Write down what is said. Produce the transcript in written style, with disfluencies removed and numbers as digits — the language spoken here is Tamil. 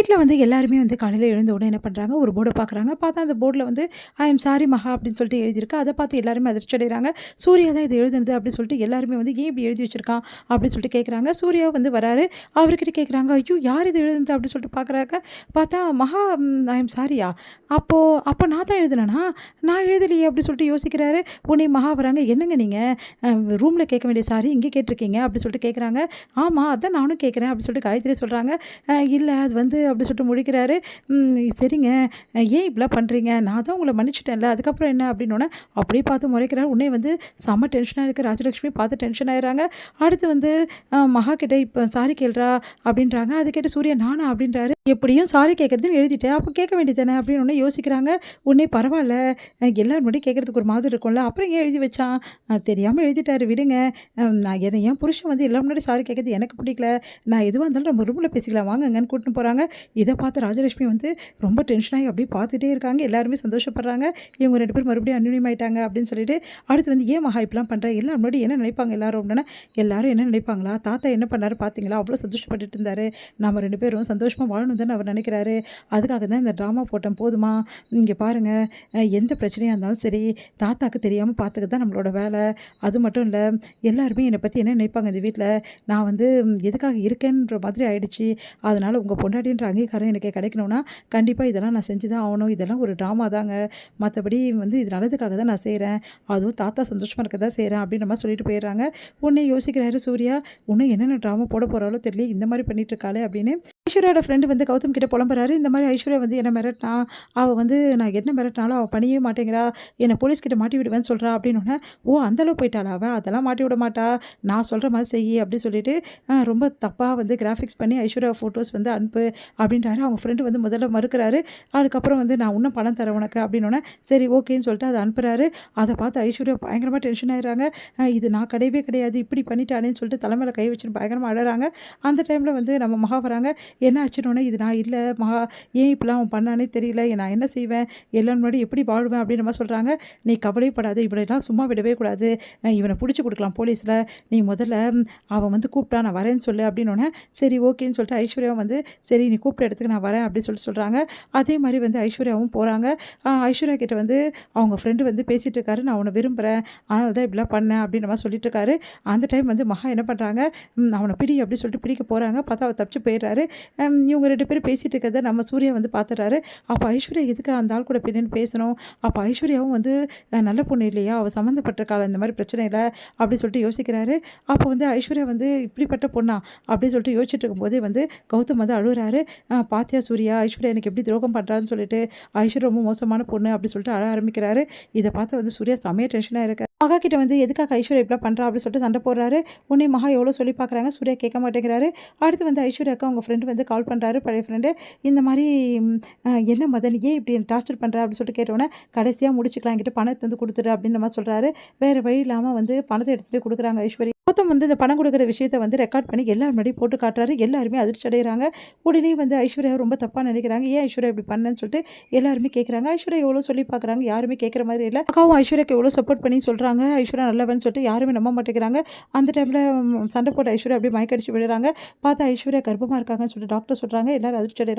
வீட்ல வந்து எல்லாருமே வந்து காலையில எழுந்த உடனே என்ன பண்றாங்க, ஒரு போர்ட பார்க்குறாங்க. பார்த்தா அந்த போர்ட்ல வந்து ஐ அம் சாரி மகா அப்படின்னு சொல்லிட்டு எழுதியிருக்கு. அத பார்த்து எல்லாருமே அதிர்ச்சி அடையறாங்க. சூர்யா தான் இது எழுதுனது அப்படின்னு சொல்லிட்டு எல்லாருமே வந்து ஏன் இப்படி எழுதி வச்சிருக்கான் அப்படின்னு சொல்லிட்டு கேட்குறாங்க. சூர்யா வந்து வராரு. அவர்கிட்ட கேட்குறாங்க, ஐயோ! யார் இது எழுதுனது அப்படின்னு சொல்லிட்டு பார்க்குறாங்க. பார்த்தா மகா ஐ அம் சாரியா? அப்போ அப்போ நான் தான் எழுதுனேனா? நான் எழுதலையே அப்படின்னு சொல்லிட்டு யோசிக்கிறாரு. உடனே மகா வராங்க. என்னங்க நீங்க அ ரூம்ல கேட்க வேண்டிய சாரி இங்க கேட்டிருக்கீங்க அப்படின்னு சொல்லிட்டு கேட்குறாங்க. ஆமா, அதான் நானும் கேட்குறேன் அப்படின்னு சொல்லிட்டு காயத்ரி சொல்றாங்க. இல்ல அது வந்து அப்படி சொல்லிட்டு முழிக்கிறாரு. சரிங்க. ஏன் இப்படிலாம் பண்றீங்க? நான் தான் உங்கள மன்னிச்சுட்டேன்ல. அதுக்கப்புறம் என்ன அப்படின்னோனே, அப்படியே பார்த்து முறைக்கிறாரு. உடனே வந்து செம்ம டென்ஷனா இருக்கு. ராஜலட்சுமி பார்த்து டென்ஷன் ஆயிடுறாங்க. அடுத்து வந்து மகா கிட்ட இப்ப சாரி கேளுடா அப்படின்றாங்க. அது கேட்டு சூர்யா நானா அப்படின்றாரு. எப்படியும் சாரி கேட்கறதுன்னு எழுதிட்டேன். அப்ப கேட்க வேண்டியது தானே அப்படின்னு உடனே யோசிக்கிறாங்க. உடனே பரவால்ல. எல்லார் முன்னாடியும் கேட்கறதுக்கு ஒரு மாதிரி இருக்கும்ல. அப்புறம் ஏன் எழுதி வச்சான்? தெரியாம எழுதிட்டாரு விடுங்க. நான் என் புருஷன் வந்து எல்லார் முன்னாடி சாரி கேட்கறது எனக்கு பிடிக்கல. நான் எதுவா இருந்தாலும் நம்ம ரூம்ல பேசிக்கலாம் வாங்கங்கன்னு கூட்டின்னு போறாங்க. இத பார்த்து ராஜலட்சுமி வந்து ரொம்ப டென்ஷன் ஆகி அப்படியே பார்த்துட்டே இருக்காங்க. எல்லாருமே சந்தோஷப்படுறாங்க. இவங்க 2 பேரும் மறுபடியும் அந்யோன்யம் ஆயிட்டாங்க அப்படின்னு சொல்லிட்டு, அடுத்து வந்து ஏன் மகா இப்படிலாம் பண்ற? எல்லார் முன்னாடி என்ன நினைப்பாங்க எல்லாரும் அப்படின்னா, எல்லாரும் என்ன நினைப்பாங்களா? தாத்தா என்ன பண்ணாரு பார்த்தீங்களா? அவ்வளோ சந்தோஷப்பட்டுட்டு இருந்தாரு. நம்ம 2 பேரும் சந்தோஷமா வாழணும் தானே அவர் நினைக்கிறாரு. அதுக்காக தான் இந்த ட்ராமா போட்டேன் போதுமா? இங்க பாருங்க, எந்த பிரச்சனையா இருந்தாலும் சரி, தாத்தாக்கு தெரியாம பார்த்துக்கிறது தான் நம்மளோட வேலை. அது மட்டும் இல்ல, எல்லாருமே என்னை பத்தி என்ன நினைப்பாங்க இந்த வீட்ல? நான் வந்து எதுக்காக இருக்கேன்ற மாதிரி ஆயிடுச்சு. அதனால உங்க பொண்டாட்டின்ற அங்கீகாரம் எனக்கு கிடைக்கணும்னா, கண்டிப்பா இதெல்லாம் நான் செஞ்சு தான் ஆவணும். இதெல்லாம் ஒரு ட்ராமா தாங்க. மத்தபடி வந்து இது நல்லதுக்காக தான் நான் செய்றேன். அதுவும் தாத்தா சந்தோஷமா இருக்க தான் செய்றேன் அப்படின்ற மாரி சொல்லிட்டு போயிடுறாங்க. உடனே யோசிக்கிறாரு சூர்யா, இன்னும் என்னென்ன ட்ராமா போட போறாளோ தெரியலையே! இந்த மாரி பண்ணிட்டு இருக்காளே அப்படின்னு. ஐஸ்வர்யாவோட ஃப்ரெண்ட் வந்து கௌதம் கிட்ட புலம்புறாரு. இந்த மாரி ஐஸ்வர்யா வந்து என்ன மிரட்டினா, அவ வந்து நான் என்ன மிரட்டினாலும் அவ பண்ணியே மாட்டேங்கிறா. என்ன போலீஸ் கிட்ட மாட்டி விடுவேன்னு சொல்றா அப்படின்னோனே, ஓ! அந்த அளவு போயிட்டாளா அவ? அதெல்லாம் மாட்டி விட மாட்டா. நான் சொல்ற மாரி செய்யி அப்படி சொல்லிட்டு, ரொம்ப தப்பா வந்து கிராஃபிக்ஸ் பண்ணி ஐஸ்வர்யா ஃபோட்டோஸ் வந்து அனுப்பு அப்படின்றாரு. அவங்க ஃப்ரெண்டு வந்து முதல்ல மறுக்கிறாரு. அதுக்கப்புறம் வந்து நான் இன்னும் பணம் தரேன் உனக்கு அப்படின்னோனே, சரி ஓகேன்னு சொல்லிட்டு அத அனுப்புறாரு. அத பார்த்து ஐஸ்வர்யா பயங்கரமா டென்ஷன் ஆயிடுறாங்க. இது நான் கிடையவே கிடையாது. இப்படி பண்ணிட்டானேன்னு சொல்லிட்டு தலை மேல கை வச்சுன்னு பயங்கரமா அழறாங்க. அந்த டைம்ல வந்து நம்ம மகா வராங்க. என்ன ஆச்சுன்னோனே, இது நான் இல்ல மகா. ஏன் இப்படிலாம் அவன் பண்ணானே தெரியல. நான் என்ன செய்வேன்? எல்லார் முன்னாடியும் எப்படி வாழ்வேன்? அப்படின்ற மாரி சொல்றாங்க. நீ கவலைப்படாத. இவனையெல்லாம் சும்மா விடவே கூடாது. இவன புடிச்சு குடுக்கலாம் போலீஸ்ல. நீ முதல்ல அவன் வந்து கூப்பிட்டா நான் வரேன்னு சொல்லு அப்படின்னோனே, சரி ஓகேன்னு சொல்லிட்டு ஐஸ்வர்யாவும் வந்து, சரி நீ கூப்பிட்ட இடத்துக்கு நான் வரேன் அப்படின்னு சொல்லிட்டு சொல்றாங்க. அதே மாரி வந்து ஐஸ்வர்யாவும் போறாங்க. ஐஸ்வர்யா கிட்ட வந்து அவங்க ஃப்ரெண்டு வந்து பேசிட்டு இருக்காரு. நான் உன்ன விரும்புறேன். அதனால தான் இப்படிலாம் பண்ணேன் அப்படின்ற மாரி சொல்லிட்டு இருக்காரு. அந்த டைம் வந்து மகா என்ன பண்றாங்க, அவன பிடி அப்படின்னு சொல்லிட்டு பிடிக்க போறாங்க. பார்த்தா அவர் தப்பிச்சு போயிடுறாரு. இவங்க 2 பேரும் பேசிட்டு இருக்கிறத நம்ம சூர்யா வந்து பார்த்துறாரு. அப்ப ஐஸ்வர்யா எதுக்கு அந்த ஆள் கூட போய் நின்னு பேசணும்? அப்ப ஐஸ்வர்யாவும் வந்து நல்ல பொண்ணு இல்லையா? அவ சம்மந்தப்பட்டிருக்காளா இந்த மாரி பிரச்சனையில அப்படின்னு சொல்லிட்டு யோசிக்கிறாரு. அப்போ வந்து ஐஸ்வர்யா வந்து இப்படிப்பட்ட பொண்ணா? அப்படின்னு சொல்லிட்டு யோசிச்சுட்டு இருக்கும்போதே வந்து கௌதம் வந்து அழுவுறாரு. பாத்தியா சூர்யா, ஐஸ்வர்யா எனக்கு எப்படி துரோகம் பண்றான்னு சொல்லிட்டு, ஐஸ்வர்யா ரொம்ப மோசமான பொண்ணு அப்படின்னு சொல்லிட்டு அழ ஆரம்பிக்கிறாரு. இத பார்த்து வந்து சூர்யா செமையா டென்ஷனா இருக்காரு. மகா கிட்ட வந்து எதுக்காக ஐஸ்வர்யா இப்படிலாம் பண்றா அப்படின்னு சொல்லிட்டு சண்டை போடுறாரு. உடனே மகா எவ்வளோ சொல்லி பார்க்குறாங்க. சூர்யா கேட்க மாட்டேங்கிறாரு. அடுத்து வந்து ஐஸ்வர்யாவுக்கு அவங்க ஃப்ரெண்ட் வந்து கால் பண்றாரு. பழைய ஃப்ரெண்டு. இந்த மாரி என்ன மதன் ஏன் இப்படி டார்ச்சர் பண்ற அப்படின்னு சொல்லிட்டு கேட்டோன்னே, கடைசியா முடிச்சுக்கலாம் என்கிட்ட பணத்த வந்து குடுத்துடு அப்படின்ற மாரி சொல்றாரு. வேற வழி இல்லாம வந்து பணத்த எடுத்துட்டு போய் குடுக்குறாங்க ஐஸ்வர்யா. கௌதம் வந்து இந்த பணம் குடுக்குற விஷயத்த வந்து ரெக்கார்ட் பண்ணி எல்லார் முன்னாடியும் போட்டு காட்டுறாரு. எல்லாருமே அதிர்ச்சி அடையறாங்க. உடனே வந்து ஐஸ்வர்யா ரொம்ப தப்பா நினைக்கிறாங்க. ஏன் ஐஸ்வர்யா இப்படி பண்ணேன்னு சொல்லிட்டு எல்லாருமே கேட்குறாங்க. ஐஸ்வர்யா எவ்வளோ சொல்லி பார்க்குறாங்க. யாருமே கேட்குற மாதிரி இல்ல. அக்காவும் ஐஸ்வர்யாக்கு எவ்வளோ சப்போர்ட் பண்ணி சொல்றாங்க. ஐஸ்வர்யா நல்லவன்னு சொல்லிட்டு யாருமே நம்ப மாட்டேங்கிறாங்க. அந்த டைம்ல சண்டை போட்ட ஐஸ்வர்யா அப்படியே மயக்கடிச்சு விழுறாங்க. பார்த்தா ஐஸ்வர்யா கர்ப்பமா இருக்காங்கன்னு சொல்லிட்டு டாக்டர் சொல்றாங்க. எல்லாரும் அதிர்ச்சி அடையறாங்க.